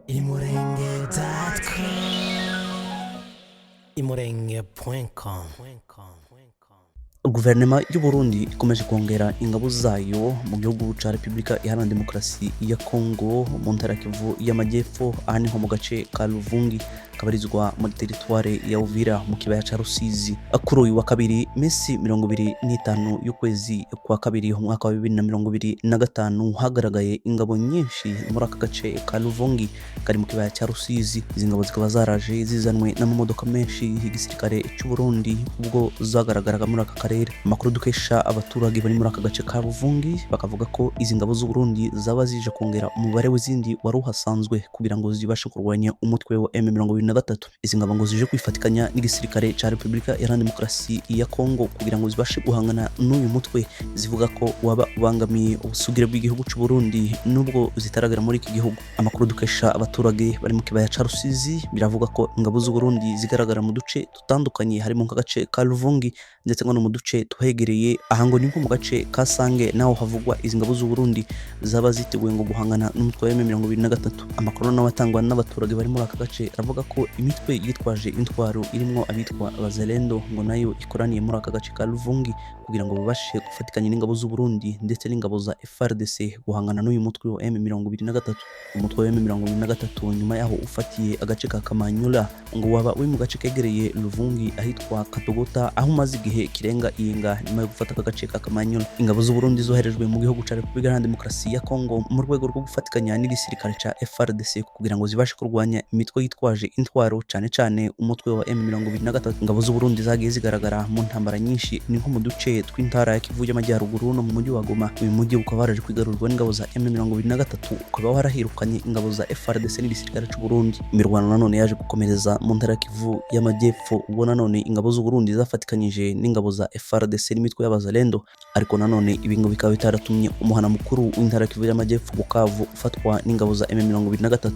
imurenge.com imurenge.com. Guverinoma y'u Burundi ikomeje kongera ingabo zayo mu gihugu ca Repubulika Iharanira Demokarasi ya Kongo mu ntara ya Kivu y'Amajyepfo, aha niho mu gace ka Luvungi kabarizwa muri teritware ya Uvira mu kibaya ca Rusizi. Kuri uyu wa kabiri minsi 25 y'ukwezi kwa kabiri umwaka wa 2025 hagaragaye ingabo nyinshi muri aka gace ka Luvungi kari mu kibaya ca Rusizi. Izi ngabo zikaba zaraje zizanwe n'amamodoka menshi y'igisirikare cy'u Burundi ubwo zagaragaraga muri aka karere. Amakuru dukesha abaturage bari muri aka gace ka Luvungi bakavuga ko izi ngabo z'u Burundi zaba zije kongera umubare w'izindi wari uhasanzwe kugira ngo zibashe kurwanya umutwe wa M23. Izi ngabo ngo zije kwifatikanya n'igisirikare ca Repubulika Iharanira Demokarasi ya Kongo kugira ngo zibashe guhangana n'uyu mutwe zivuga ko waba ubangamiye ubusugire bw'igihugu cy'u Burundi nubwo zitaragera muri iki gihugu. Amakuru dukesha abaturage bari mu kibaya ca Rusizi biravuga ko ingabo z'u Burundi zigaragara mu duce tutandukanye harimo nk'agace ka Luvungi ndetse no mu duce tuhegereye. Aha ngo ni nko mu gace ka Sange naho havugwa izi ngabo z'u Burundi zaba ziteguye ngo guhangana n'umutwe wa M23. Amakuru n'abatangwa n'abaturage bari muri aka gace aravuga ko imitwe yitwaje intwaro irimo abitwa Bazalendo ngo nayo ikoraniye muri aka gace ka Luvungi kugira ngo babashe gufatikanya n'ingabo z'u Burundi ndetse n'ingabo za FARDC guhangana n'uyu mutwe wa M23. Umutwe wa M23 nyuma yaho ufatiye agace ka Kamanyola ngo waba uri mu gace kegereye Luvungi ahitwa Katogota, aho umaze igihe kirenga iyenga nyuma yo gufata aka gace ka Kamanyola. Ingabo z'u Burundi zoherejwe mu gihugu ca Repubulika Iharanira Demokarasi ya Kongo mu rwego rwo gufatikanya n'igisirikare ca FARDC kugira ngo zibashe kurwanya imitwe yitwaje intwaro cyane cyane umutwe wa M23. Ingabo z'u Burundi zagiye zigaragara mu ntambara nyinshi ni nko mu duce tw'intara ya Kivu y'Amajyaruguru no mu mujyi wa Goma. Uyu mujyi ukaba waraje kwigarurwa n'ingabo za M23 ukaba warahirukanye ingabo za FARDC n'igisirikare cy'u Burundi. Imirwano nanone yaje gukomereza mu ntara ya Kivu y'Amajyepfo ubwo nanone ingabo z'u Burundi zafatikanyije n'ingabo za FARDC n'imitwe y'Abazalendo, ariko nanone ibi ngo bikaba bitaratumye umuhana mukuru w'intara ya Kivu y'Amajyepfo Bukavu ufatwa n'ingabo za M23.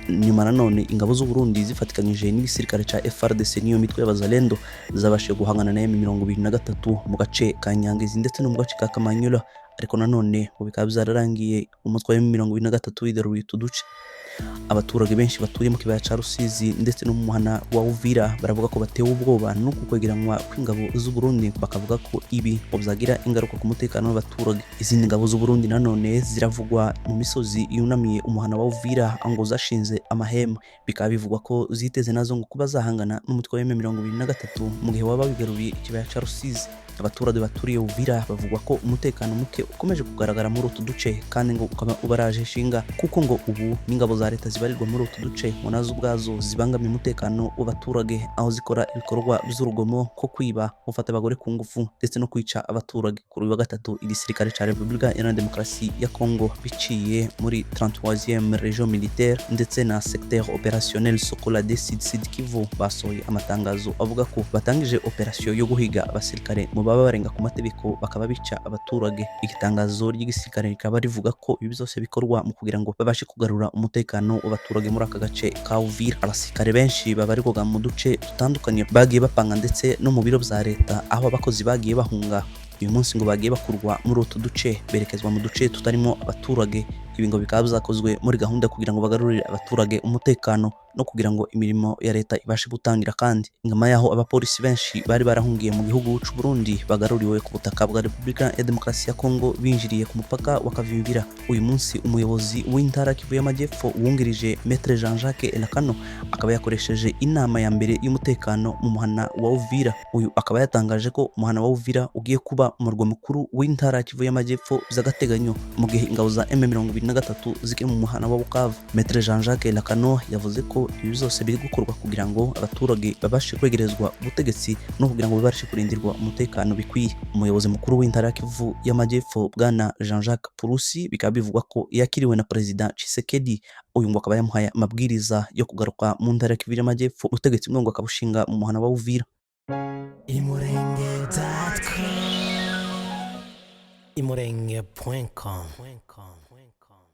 Nyuma nanone ingabo z'u Burundi zifatikanyije n'igisirikare ca FARDC n'iyo mitwe y'Abazalendo zabashije guhangana na M23 mu gace ka Nyangezi ndetse no mu gace ka Kamanyola, ariko nanone ngo bikaba byararangiye umutwe wa M23 wigaruye uduce. Abaturage benshi batuye mu kibaya ca Rusizi ndetse no mu muhana wa Uvira baravuga ko batewe ubwoba no kwegeranwa kw'ingabo z'u Burundi, bakavuga ko ibi byagira ingaruka ku mutekano w'abaturage. Izindi ngabo z'u Burundi nanone ziravugwa mu misozi yunamiye umuhana wa Uvira ngo zashinze amahema, bikaba bivugwa ko ziteze nazo ngo kuba zahangana n'umutwe wa M23 mu gihe waba wigaruye ikibaya ca Rusizi. Abaturage baturiye Uvira bavugwa ko umutekano muke ukomeje kugaragara muri utu duce kandi ngo ukaba ubaraje shinga kuko ngo ubu n'ingabo za leta zibarirwa muri utu duce ngo nazo ubwazo zibangamiye umutekano w'abaturage aho zikora ibikorwa by'urugomo ko kwiba, gufata abagore ku ngufu ndetse no kwica abaturage. Kuri uyu wa gatatu igisirikare ca Repubulika Iharanira Demokarasi ya Kongo biciye muri 33e Region Militaire ndetse na Secteur Opérationnel Sokola de Sud Kivu basohoye amatangazo avuga ko batangije operation yo guhiga abasirikare mu baba barenga ku mategeko bakaba bica abaturage. Igitangazo ry'igisirikare rikaba rivuga ko ibi byose bikorwa mu kugira ngo babashe kugarura umutekano w'abaturage muri aka gace ka Uvira. Abasirikare benshi babarirwaga mu duce dutandukanye bagiye bapanga ndetse no mu biro bya leta aho abakozi bagiye bahunga. Uyu munsi ngo bagiye bakurwa muri utu duce berekezwa mu duce tutarimo abaturage. Ibi ngo bikaba byakozwe muri gahunda kugira ngo bagarurire abaturage umutekano no kugira ngo imirimo ya leta ibashe gutangira. Kandi nyuma yaho abapolisi benshi bari barahungiye mu gihugu cy'u Burundi bagaruriwe ku butaka bwa Repubulika ya Demokarasi ya Kongo binjiriye ku mupaka wa Kavimvira. Uyu munsi umuyobozi w'intara Kivu y'Amajyepfo wungirije Maître Jean-Jacques Elakano akaba yakoresheje inama ya mbere y'umutekano mu muhana wa Uvira. Uyu akaba yatangaje ko umuhana wa Uvira ugiye kuba umurwa mukuru w'intara Kivu y'Amajyepfo by'agateganyo mu gihe ingabo za M23 zike mu muhana wa Bukavu. Maître Jean-Jacques Elakano yavuze ko ibi byose biri gukorwa kugira ngo abaturage babashe kwegerezwa ubutegetsi no kugira ngo babashe kurindirwa umutekano bikwiye. Umuyobozi mukuru w'intara Kivu y'Amajyepfo bwana Jean-Jacques Purusi bikaba bivugwa ko yakiriwe na President Tshisekedi. Uyu ngo akaba yamuhaye amabwiriza yo kugaruka mu ntara Kivu y'Amajyepfo ubutegetsi bwo ngo akabushinga mu muhana wa Uvira. imurenge.com